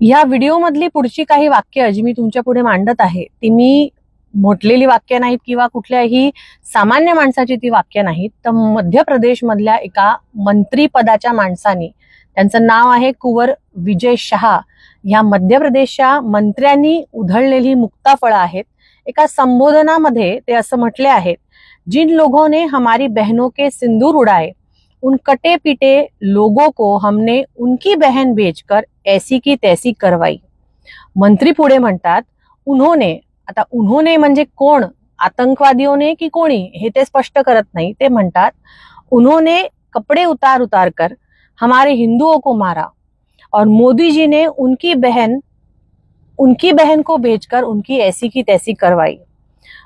या व्हिडिओ मधली पुढची काही वाक्य जी मी तुमच्या पुढे मांडत आहे ती मी म्हटलेली वाक्य नाहीत किंवा कुठल्याही सामान्य माणसाची ती वाक्य नाहीत, तर मध्य प्रदेश मधल्या एका मंत्रीपदाच्या माणसानी, त्यांचं नाव आहे कुंवर विजय शहा, या मध्य प्रदेशच्या मंत्र्यांनी उधळलेली मुक्ताफळं आहेत। एका संबोधनामध्ये ते असं म्हटले आहेत, जिन लोगों ने हमारी बहनों के सिंदूर उड़ाए उन कटे पिटे लोगों को हमने उनकी बहन बेचकर ऐसी की तैसी करवाई। मंत्री पुढे म्हणतात, उन्होंने, आता उन्होंने म्हणजे कोण, आतंकवादियों की कोणी हे ते स्पष्ट करत नाही। ते म्हणतात उन्होंने कपड़े उतार उतार कर हमारे हिंदुओं को मारा और मोदी जी ने उनकी बहन को बेचकर उनकी ऐसी की तैसी करवाई।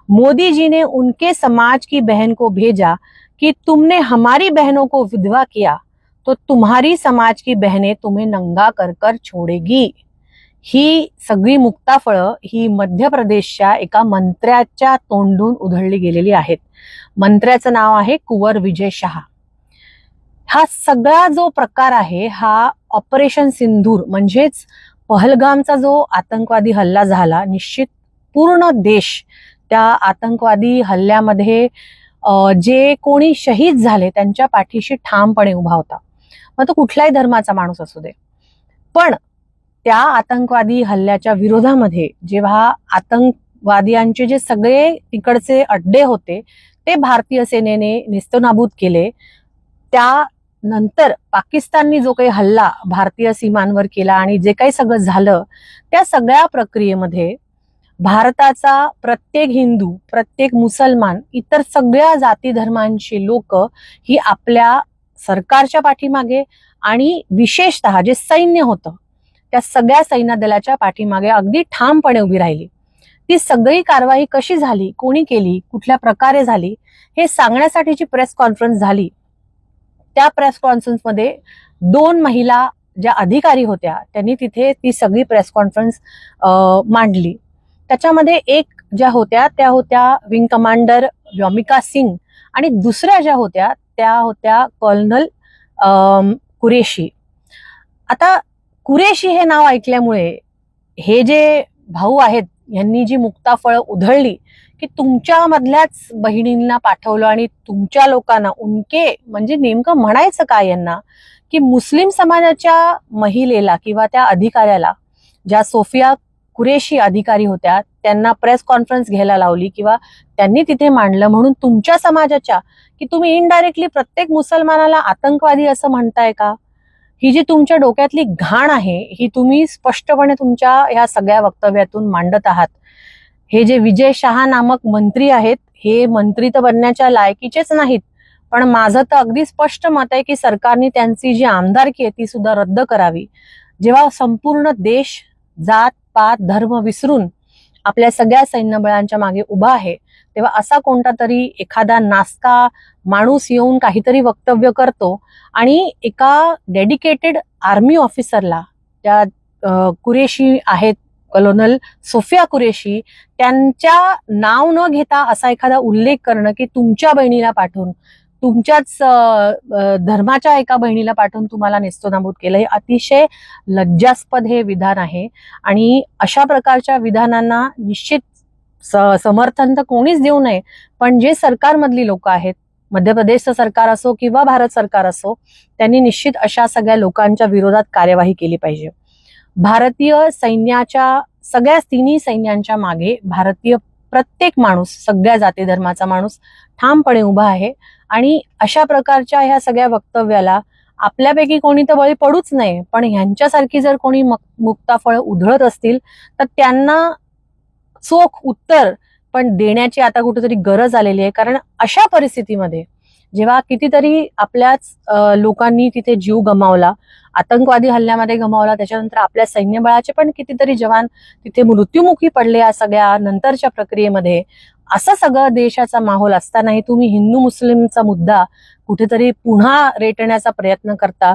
मोदी जी ने उनके समाज की बहन को भेजा कि तुमने हमारी बहनों को विधवा किया तो तुम्हारी समाज की बहनें तुम्हें नंगा कर कर छोड़ेगी। ही सगळी मुक्ताफळं ही मध्य प्रदेशच्या एका मंत्र्याच्या तोंडून उधळली गेलेली आहेत। मंत्र्याचं नाव आहे कुंवर विजय शहा। हा सगळा जो प्रकार आहे हा ऑपरेशन सिंदूर म्हणजेच पहलगामचा जो आतंकवादी हल्ला झाला, निश्चित पूर्ण देश त्या आतंकवादी हल्ल्यामध्ये जे कोणी शहीद झाले त्यांच्या पाठीशी ठामपणे उभा होता, मग तो कुठल्याही धर्माचा माणूस असू दे। पण त्या आतंकवादी हल्ल्याच्या विरोधामध्ये जेव्हा आतंकवादियांचे जे सगळे तिकडचे अड्डे होते ते भारतीय सेनेने नेस्तनाबूत केले, त्यानंतर पाकिस्ताननी जो काही हल्ला भारतीय सीमांवर केला आणि जे काही सगळं झालं त्या सगळ्या प्रक्रियेमध्ये भारताचा प्रत्येक हिंदू, प्रत्येक मुसलमान, इतर सगळ्या जाती धर्मांची लोक ही आपल्या सरकारच्या पाठीमागे आणि विशेषतः जे सैन्य होतं त्या सगळ्या सैन्य दलाच्या पाठीमागे अगदी ठामपणे उभी राहिली। ती सगळी कारवाई कशी झाली, कोणी केली, कुठल्या प्रकारे झाली हे सांगण्यासाठीची प्रेस कॉन्फरन्स झाली। त्या प्रेस कॉन्फरन्समध्ये 2 महिला ज्या अधिकारी होत्या त्यांनी तिथे ती सगळी प्रेस कॉन्फरन्स मांडली। त्याच्यामध्ये एक ज्या होत्या त्या होत्या विंग कमांडर व्योमिका सिंग आणि दुसऱ्या ज्या होत्या त्या होत्या कर्नल कुरेशी। आता कुरेशी हे नाव ऐकल्यामुळे हे जे भाऊ आहेत यांनी जी मुक्ताफळं उधळली की तुमच्या मधल्याच बहिणींना पाठवलं आणि तुमच्या लोकांना उनके म्हणजे नेमकं म्हणायचं काय यांना, की मुस्लिम समाजाच्या महिलेला किंवा त्या अधिकाऱ्याला, ज्या सोफिया कुरेशी अधिकारी होत्या, त्यांना प्रेस कॉन्फरन्स घ्यायला लावली किंवा त्यांनी तिथे मांडलं म्हणून तुमच्या समाजाच्या, की तुम्ही इनडायरेक्टली प्रत्येक मुसलमानाला आतंकवादी असं म्हणताय का? ही जी तुमच्या डोक्यातली घाण आहे ही तुम्ही स्पष्टपणे तुमच्या ह्या सगळ्या वक्तव्यातून मांडत आहात। हे जे विजय शहा नामक मंत्री आहेत हे मंत्री तर बनण्याच्या लायकीचेच नाहीत, पण माझं तर अगदी स्पष्ट मत आहे की सरकारने त्यांची जी आमदारकी आहे ती सुद्धा रद्द करावी। जेव्हा संपूर्ण देश जात पात धर्म विसरून आपल्या सगळ्या सैन्यबळांच्या मागे उभा आहे, तेव्हा असा कोणता तरी एखादा नासका माणूस येऊन काहीतरी वक्तव्य करतो आणि एका डेडिकेटेड आर्मी ऑफिसरला, त्या कुरेशी आहेत कर्नल सोफिया कुरेशी, त्यांच्या नाव न घेता असा एखादा उल्लेख करणं की तुमच्या बहिणीला पाठवून, तुमच्याच धर्माच्या एका बहिणीला पाठवून तुम्हाला नेस्तनाबूत केलं, हे अतिशय लज्जास्पद हे विधान आहे। आणि अशा प्रकारच्या विधानांना निश्चित समर्थन तर कोणीच देऊ नये, पण जे सरकारमधली लोक आहेत, मध्य प्रदेशचं सरकार असो किंवा भारत सरकार असो, त्यांनी निश्चित अशा सगळ्या लोकांच्या विरोधात कार्यवाही केली पाहिजे। भारतीय सैन्याच्या सगळ्या तिन्ही सैन्यांच्या मागे भारतीय प्रत्येक माणूस, सगळ्या जाती धर्माचा माणूस ठामपणे उभा आहे आणि अशा प्रकारच्या ह्या सगळ्या वक्तव्याला आपल्यापैकी कोणी तर बळी पडूच नये, पण ह्यांच्यासारखी जर कोणी मुक्ताफळं उधळत असतील तर त्यांना चोख उत्तर पण देण्याची आता कुठेतरी गरज आलेली आहे। कारण अशा परिस्थितीमध्ये जेव्हा कितीतरी आपल्याच लोकांनी तिथे जीव गमावला, आतंकवादी हल्ल्यामध्ये गमावला, त्याच्यानंतर आपल्या सैन्यबळाचे पण कितीतरी जवान तिथे मृत्युमुखी पडले या सगळ्या नंतरच्या प्रक्रियेमध्ये, असं सगळं देशाचा माहोल असतानाही तुम्ही हिंदू मुस्लिमचा मुद्दा कुठेतरी पुन्हा रेटण्याचा प्रयत्न करता।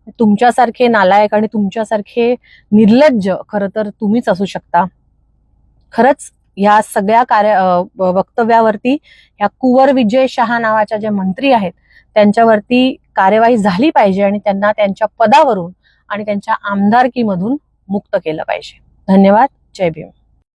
तुमच्यासारखे नालायक आणि तुमच्यासारखे निर्लज्ज खरं तर तुम्हीच असू शकता। खरंच या सगळ्या वक्तव्यावरती या कुंवर विजय शहा नावाच्या जे मंत्री आहेत त्यांच्यावरती कार्यवाही झाली पाहिजे आणि त्यांना त्यांच्या पदावरून आणि त्यांच्या आमदारकीमधून मुक्त केलं पाहिजे. धन्यवाद. जय भीम.